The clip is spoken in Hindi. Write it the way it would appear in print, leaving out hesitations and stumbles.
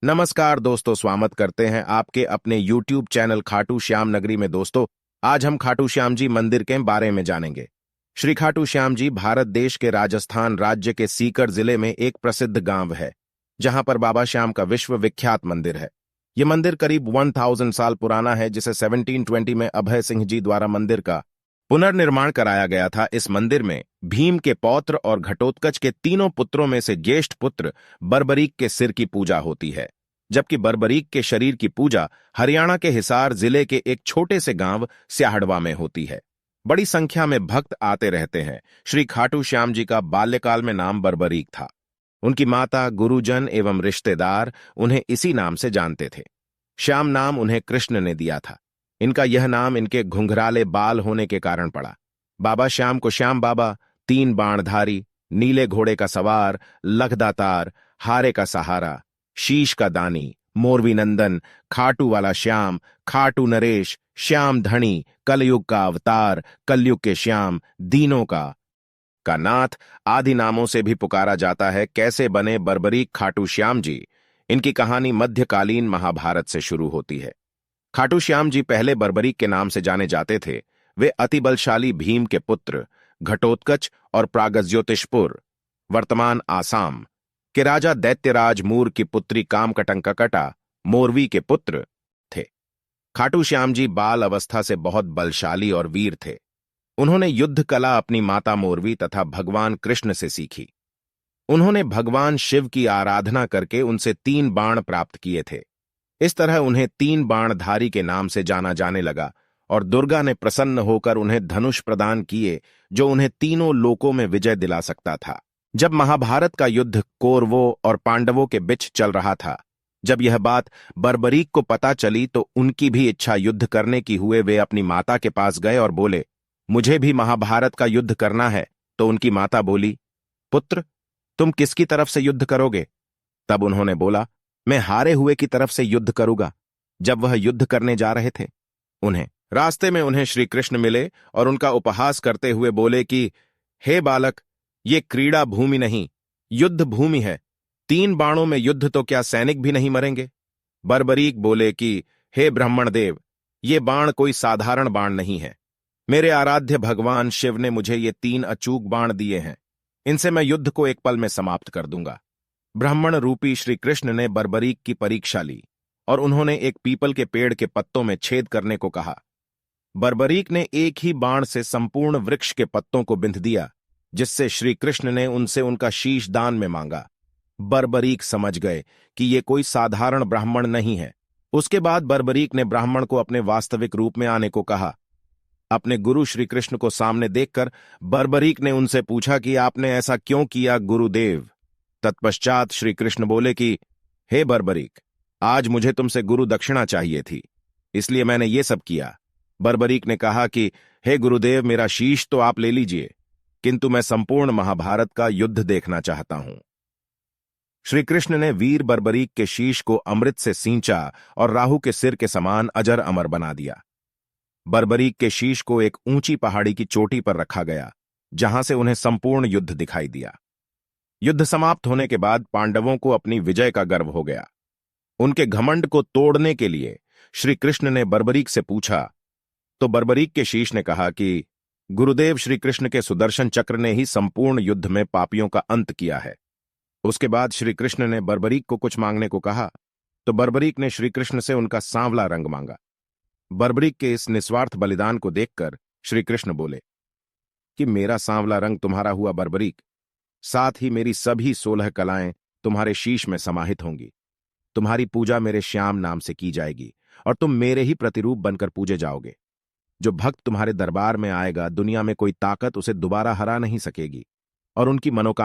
नमस्कार दोस्तों, स्वागत करते हैं आपके अपने YouTube चैनल खाटू श्याम नगरी में। दोस्तों, आज हम खाटू श्याम जी मंदिर के बारे में जानेंगे। श्री खाटू श्याम जी भारत देश के राजस्थान राज्य के सीकर जिले में एक प्रसिद्ध गांव है, जहां पर बाबा श्याम का विश्व विख्यात मंदिर है। ये मंदिर करीब 1000 साल पुराना है, जिसे 1720 में अभय सिंह जी द्वारा मंदिर का पुनर्निर्माण कराया गया था। इस मंदिर में भीम के पौत्र और घटोत्कच के तीनों पुत्रों में से ज्येष्ठ पुत्र बर्बरीक के सिर की पूजा होती है, जबकि बर्बरीक के शरीर की पूजा हरियाणा के हिसार जिले के एक छोटे से गांव स्याहड़वा में होती है। बड़ी संख्या में भक्त आते रहते हैं। श्री खाटू श्याम जी का बाल्यकाल में नाम बर्बरीक था। उनकी माता, गुरुजन एवं रिश्तेदार उन्हें इसी नाम से जानते थे। श्याम नाम उन्हें कृष्ण ने दिया था। इनका यह नाम इनके घुंघराले बाल होने के कारण पड़ा। बाबा श्याम को श्याम बाबा, 3 बाणधारी, नीले घोड़े का सवार, लखदातार, हारे का सहारा, शीश का दानी, मोरवी नंदन, खाटू वाला श्याम, खाटू नरेश, श्याम धनी, कलयुग का अवतार, कलयुग के श्याम, दीनों का नाथ आदि नामों से भी पुकारा जाता है। कैसे बने बर्बरीक खाटू श्याम जी? इनकी कहानी मध्यकालीन महाभारत से शुरू होती है। खाटू श्याम जी पहले बर्बरीक के नाम से जाने जाते थे। वे अति बलशाली भीम के पुत्र घटोत्कच और प्रागज्योतिषपुर, वर्तमान आसाम के राजा दैत्यराज मूर की पुत्री कामकटंककटा, मोरवी के पुत्र थे। खाटू श्याम जी बाल अवस्था से बहुत बलशाली और वीर थे। उन्होंने युद्ध कला अपनी माता मोरवी तथा भगवान कृष्ण से सीखी। उन्होंने भगवान शिव की आराधना करके उनसे 3 बाण प्राप्त किए थे। इस तरह उन्हें 3 बाणधारी के नाम से जाना जाने लगा और दुर्गा ने प्रसन्न होकर उन्हें धनुष प्रदान किए, जो उन्हें तीनों लोकों में विजय दिला सकता था। जब महाभारत का युद्ध कौरवों और पांडवों के बीच चल रहा था, जब यह बात बर्बरीक को पता चली तो उनकी भी इच्छा युद्ध करने की हुए वे अपनी माता के पास गए और बोले, मुझे भी महाभारत का युद्ध करना है। तो उनकी माता बोली, पुत्र, तुम किसकी तरफ से युद्ध करोगे? तब उन्होंने बोला, मैं हारे हुए की तरफ से युद्ध करूंगा। जब वह युद्ध करने जा रहे थे, रास्ते में उन्हें श्री कृष्ण मिले और उनका उपहास करते हुए बोले कि हे बालक, ये क्रीड़ा भूमि नहीं, युद्ध भूमि है। 3 बाणों में युद्ध तो क्या सैनिक भी नहीं मरेंगे? बर्बरीक बोले कि हे ब्राह्मण देव, ये बाण कोई साधारण बाण नहीं है। मेरे आराध्य भगवान शिव ने मुझे ये 3 अचूक बाण दिए हैं। इनसे मैं युद्ध को एक पल में समाप्त कर दूंगा। ब्राह्मण रूपी श्री कृष्ण ने बर्बरीक की परीक्षा ली और उन्होंने एक पीपल के पेड़ के पत्तों में छेद करने को कहा। बर्बरीक ने एक ही बाण से संपूर्ण वृक्ष के पत्तों को बिंध दिया, जिससे श्री कृष्ण ने उनसे उनका शीश दान में मांगा। बर्बरीक समझ गए कि ये कोई साधारण ब्राह्मण नहीं है। उसके बाद बर्बरीक ने ब्राह्मण को अपने वास्तविक रूप में आने को कहा। अपने गुरु श्री कृष्ण को सामने देखकर बर्बरीक ने उनसे पूछा कि आपने ऐसा क्यों किया गुरुदेव? तत्पश्चात श्री कृष्ण बोले कि हे बर्बरीक, आज मुझे तुमसे गुरु दक्षिणा चाहिए थी, इसलिए मैंने ये सब किया। बर्बरीक ने कहा कि हे गुरुदेव, मेरा शीश तो आप ले लीजिए, किंतु मैं संपूर्ण महाभारत का युद्ध देखना चाहता हूं। श्री कृष्ण ने वीर बर्बरीक के शीश को अमृत से सींचा और राहु के सिर के समान अजर अमर बना दिया। बर्बरीक के शीश को एक ऊंची पहाड़ी की चोटी पर रखा गया, जहां से उन्हें संपूर्ण युद्ध दिखाई दिया। युद्ध समाप्त होने के बाद पांडवों को अपनी विजय का गर्व हो गया। उनके घमंड को तोड़ने के लिए श्री कृष्ण ने बर्बरीक से पूछा, तो बर्बरीक के शीश ने कहा कि गुरुदेव, श्री कृष्ण के सुदर्शन चक्र ने ही संपूर्ण युद्ध में पापियों का अंत किया है। उसके बाद श्री कृष्ण ने बर्बरीक को कुछ मांगने को कहा, तो बर्बरीक ने श्री कृष्ण से उनका सांवला रंग मांगा। बर्बरीक के इस निस्वार्थ बलिदान को देखकर श्री कृष्ण बोले कि मेरा सांवला रंग तुम्हारा हुआ बर्बरीक, साथ ही मेरी सभी 16 कलाएं तुम्हारे शीश में समाहित होंगी। तुम्हारी पूजा मेरे श्याम नाम से की जाएगी और तुम मेरे ही प्रतिरूप बनकर पूजे जाओगे। जो भक्त तुम्हारे दरबार में आएगा, दुनिया में कोई ताकत उसे दोबारा हरा नहीं सकेगी और उनकी मनोकामना